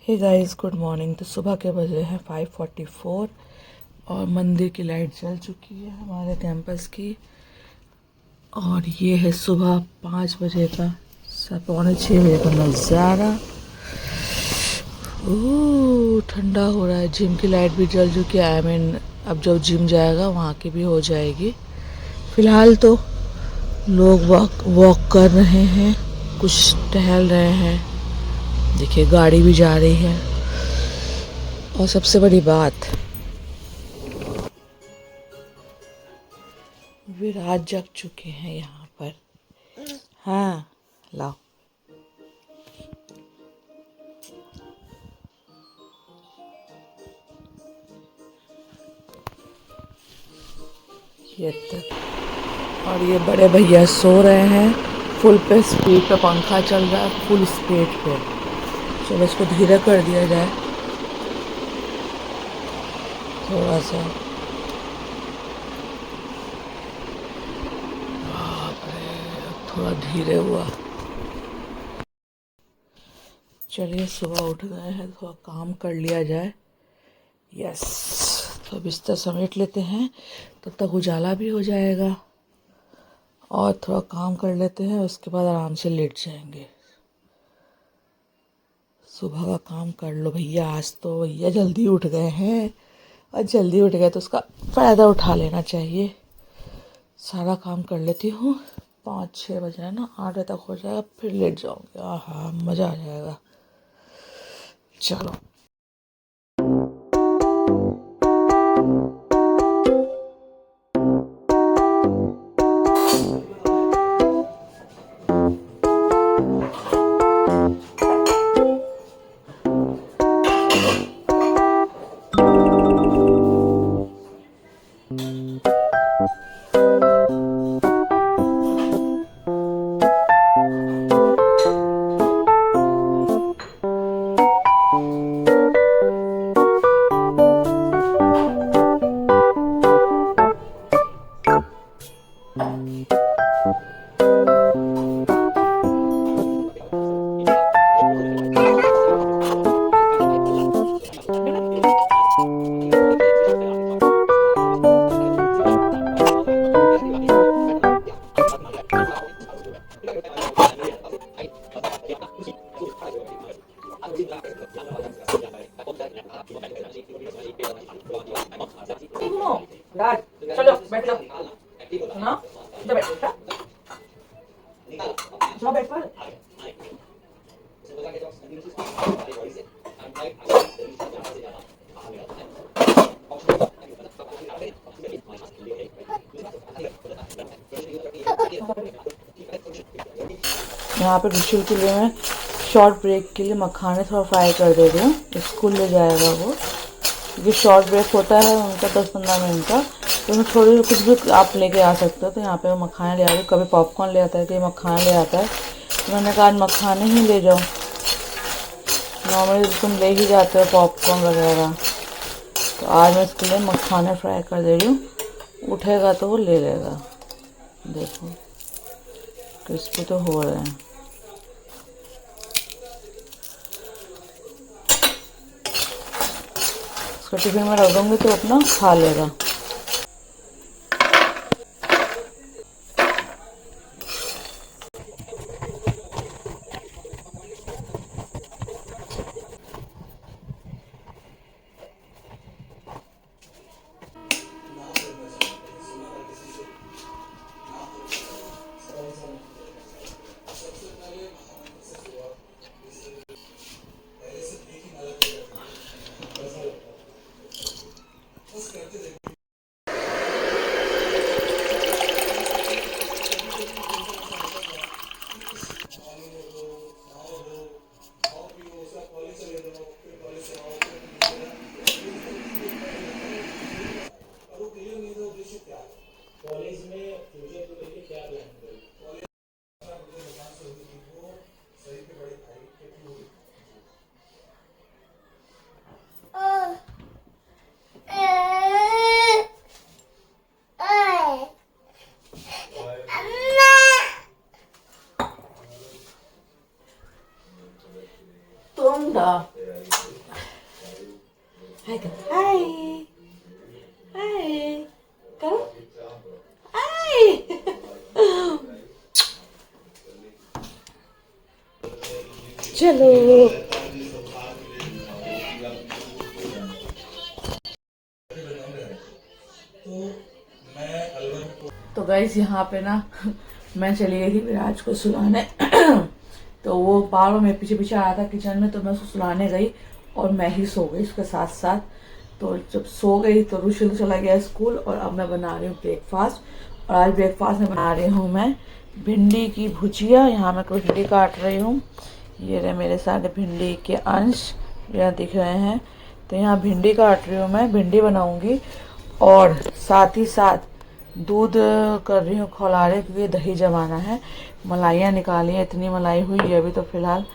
Hey guys, good morning. तो सुबह के बजे हैं 5:44 और मंदिर की लाइट जल चुकी है हमारे कैंपस की। और ये है सुबह 5 बजे का, 5:45 बजे का नज़ारा। ठंडा हो रहा है। जिम की लाइट भी जल चुकी है। अब जब जिम जाएगा वहाँ की भी हो जाएगी। फिलहाल तो लोग वॉक कर रहे हैं, कुछ टहल रहे हैं। देखिए गाड़ी भी जा रही है। और सबसे बड़ी बात, विराज जग चुके हैं यहाँ पर। हाँ, लाओ। ये तक। और ये बड़े भैया सो रहे हैं। फुल पे स्पीड पे पंखा चल रहा है, फुल स्पीड पे। चलो इसको धीरे कर दिया जाए थोड़ा सा। बाप रे, अब थोड़ा धीरे हुआ। चलिए सुबह उठ गए हैं, थोड़ा काम कर लिया जाए। यस, तो बिस्तर समेट लेते हैं, तब तक उजाला भी हो जाएगा। और थोड़ा काम कर लेते हैं, उसके बाद आराम से लेट जाएंगे। सुबह का काम कर लो भैया। आज तो भैया जल्दी उठ गए हैं, और जल्दी उठ गए तो उसका फ़ायदा उठा लेना चाहिए। सारा काम कर लेती हूँ। 5-6 बजे है ना, 8 बजे तक हो जाएगा, फिर लेट जाऊँगी। आहा, मज़ा आ जाएगा। चलो। चलो बैठ जाओ ना, इधर बैठ बेटा। जाओ बैठ पर। यहाँ पे रिशुल के लिए मैं शॉर्ट ब्रेक के लिए मखाने थोड़ा फ्राई कर दे रही हूँ। स्कूल ले जाएगा वो, क्योंकि शॉर्ट ब्रेक होता है उनका 10-15 मिनट का। तो उसमें थोड़ी कुछ भी आप लेके आ सकते हो। तो यहाँ पे वो मखाने ले आ रही। कभी पॉपकॉर्न ले आता है, कभी मखाने ले आता है। तो मैंने कहा आज मखाने ही ले जाओ। नॉर्मली तुम ले ही जाते हो पॉपकॉर्न वगैरह। तो आज मैं इसके लिए मखाने फ्राई कर दे रही हूँ। उठेगा तो वो ले लेगा। देखो क्रिस्पी तो हो रहे हैं। इसको टिफिन में रख दूँगी तो अपना खा लेगा। तुम हाय कर, हाय हाय करो, हाय। चलो तो गाइस यहाँ पे ना मैं चली गई थी विराज को सुलाने। तो वो बार बार मेरे पीछे पीछे आया था किचन में, तो मैं उसको सुलाने गई और मैं ही सो गई उसके साथ साथ। तो जब सो गई तो रुशिल चला गया स्कूल और अब मैं बना रही हूँ ब्रेकफास्ट। और आज ब्रेकफास्ट में बना रही हूँ मैं भिंडी की भुजिया। यहाँ मैं भिंडी काट रही हूँ, ये रहे मेरे सारे भिंडी के अंश यहाँ दिख रहे हैं। तो यहाँ भिंडी काट रही हूँ मैं, भिंडी बनाऊँगी और साथ ही साथ दूध कर रही हूँ खौलारे, क्योंकि दही जमाना है। मलाइयाँ निकाली हैं, इतनी मलाई हुई है अभी, तो फिलहाल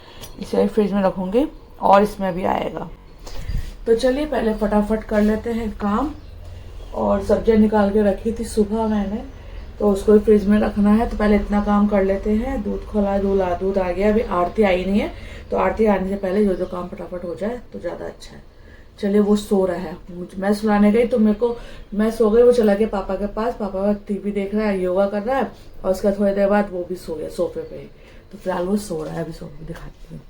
इसे फ्रिज में रखूँगी और इसमें भी आएगा। तो चलिए पहले फटाफट कर लेते हैं काम। और सब्जियाँ निकाल के रखी थी सुबह मैंने, तो उसको भी फ्रिज में रखना है। तो पहले इतना काम कर लेते हैं। दूध खोला, दूध आ गया, अभी आरती आई नहीं है, तो आरती आने से पहले जो काम फटाफट हो जाए तो ज़्यादा अच्छा है। चलिए वो सो रहा है, मैं सुलाने गई तो मैं सो गई, वो चला गया पापा के पास। पापा टीवी देख रहा है, योगा कर रहा है, और उसका थोड़ी देर बाद वो भी सो गया सोफे पे ही। तो फिलहाल वो सो रहा है, अभी सो दिखाती हूँ।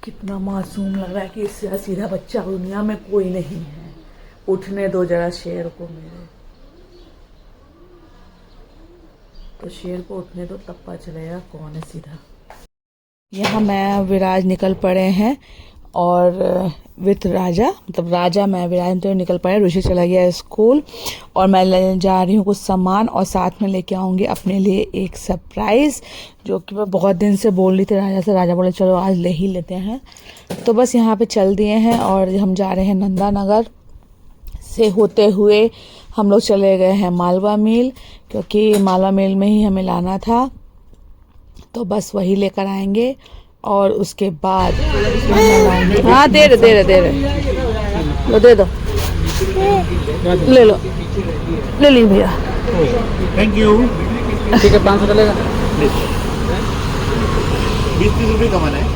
कितना मासूम लग रहा है कि इससे सीधा बच्चा दुनिया में कोई नहीं है। उठने दो जरा शेर को मेरे, तो शेर को उठने दो, तब पता चलेगा कौन है सीधा। यहाँ मैं विराज निकल पड़े हैं और विथ राजा, मतलब राजा मैं विराज तो निकल पड़े। ऋषि चला गया स्कूल और मैं लेने जा रही हूँ कुछ सामान, और साथ में लेके आऊँगी अपने लिए एक सरप्राइज़, जो कि मैं बहुत दिन से बोल रही थी राजा से। राजा बोले चलो आज ले ही लेते हैं। तो बस यहाँ पे चल दिए हैं और हम जा रहे हैं नंदा नगर से होते हुए हम लोग चले गए हैं मालवा मिल, क्योंकि मालवा मिल में ही हमें लाना था। तो बस वही लेकर आएंगे और उसके बाद हाँ दे रहे दे दो, ले लो, ले ली भैया, थैंक यू। ठीक है 500 चलेगा, 20-30 रुपये कमाना है।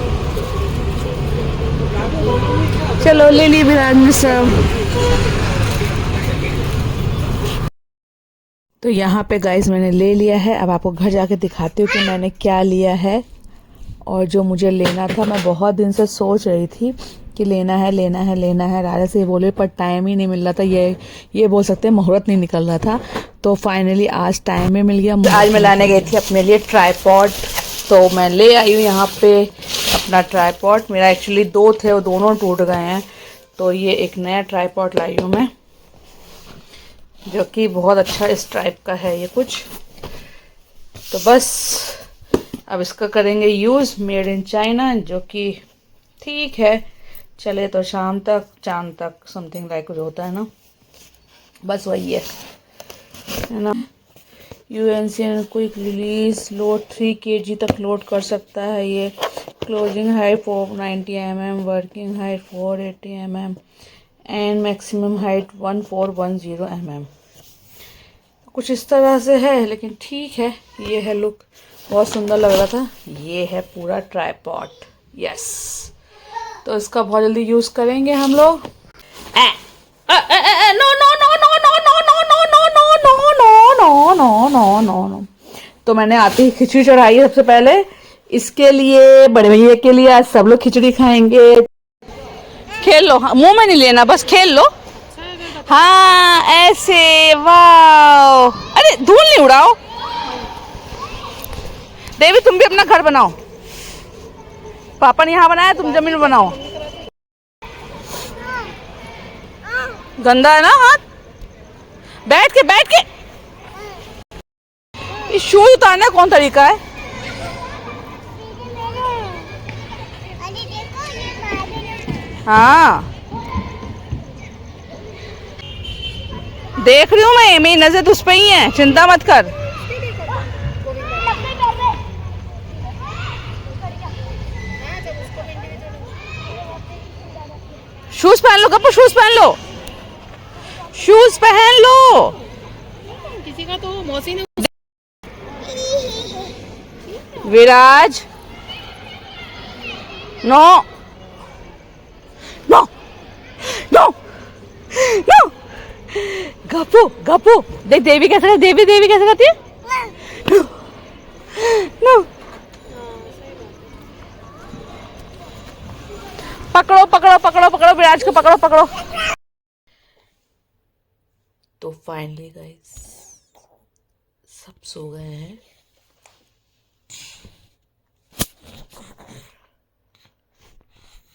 चलो ले ली भैया सब। तो यहाँ पे गाइस मैंने ले लिया है। अब आपको घर जाके दिखाती हूँ कि मैंने क्या लिया है और जो मुझे लेना था। मैं बहुत दिन से सोच रही थी कि लेना है राजा से बोले, पर टाइम ही नहीं मिल रहा था। ये बोल सकते हैं मुहूर्त नहीं निकल रहा था। तो फाइनली आज टाइम में मिल गया। आज मैं लाने गई थी अपने लिए ट्राईपॉड, तो मैं ले आई हूँ यहाँ पे अपना ट्राईपॉड। मेरा एक्चुअली 2 थे, वो दोनों टूट गए हैं, तो ये एक नया ट्राईपॉड लाई हूँ मैं, जो कि बहुत अच्छा इस टाइप का है ये कुछ। तो बस अब इसका करेंगे यूज़, मेड इन चाइना, जो कि ठीक है, चले तो शाम तक चांद तक समथिंग लाइक कुछ होता है ना, बस वही है ना। UNC quick release load 3 kg तक लोड कर सकता है ये। Closing height 490 mm, working height 480 mm and maximum height 1410 mm। कुछ इस तरह से है, लेकिन ठीक है। ये है लुक, बहुत सुंदर लग रहा था। ये है पूरा ट्राईपॉड, यस। तो इसका बहुत जल्दी यूज़ करेंगे हम लोग। No no no no no no no no no no no no no no no. तो मैंने आते ही खिचड़ी चढ़ाई है सबसे पहले इसके लिए, बड़े भैया के लिए। आज सब लोग खिचड़ी खाएंगे। खेल लो, मुंह में नहीं लेना, बस खेल लो। हाँ ऐसे, वाह। अरे धूल नहीं उड़ाओ देवी, तुम भी अपना घर बनाओ। पापा ने यहाँ बनाया, तुम जमीन बनाओ। गंदा है ना हाथ, बैठ के ये शूज उतारने कौन तरीका है? हाँ देख रही हूँ मैं, मेरी नजर तो उस पे ही है, चिंता मत कर। शूज पहन लो, कपू शूज पहन लो, शूज पहन लो। किसी का तो मौसी ने Viraj, no no no no, Gappu Gappu देख देवी कैसे, देवी देवी कैसे करती है। नो नो, पकड़ो पकड़ो पकड़ो पकड़ो विराज को, पकड़ो पकड़ो। तो फाइनली गाइस सब सो गए हैं।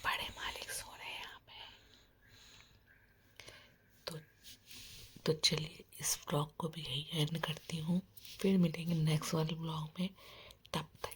बड़े मालिक सो रहे हैं यहाँ पे। तो चलिए इस ब्लॉग को भी यही एंड करती हूँ। फिर मिलेंगे नेक्स्ट वाले ब्लॉग में, तब तक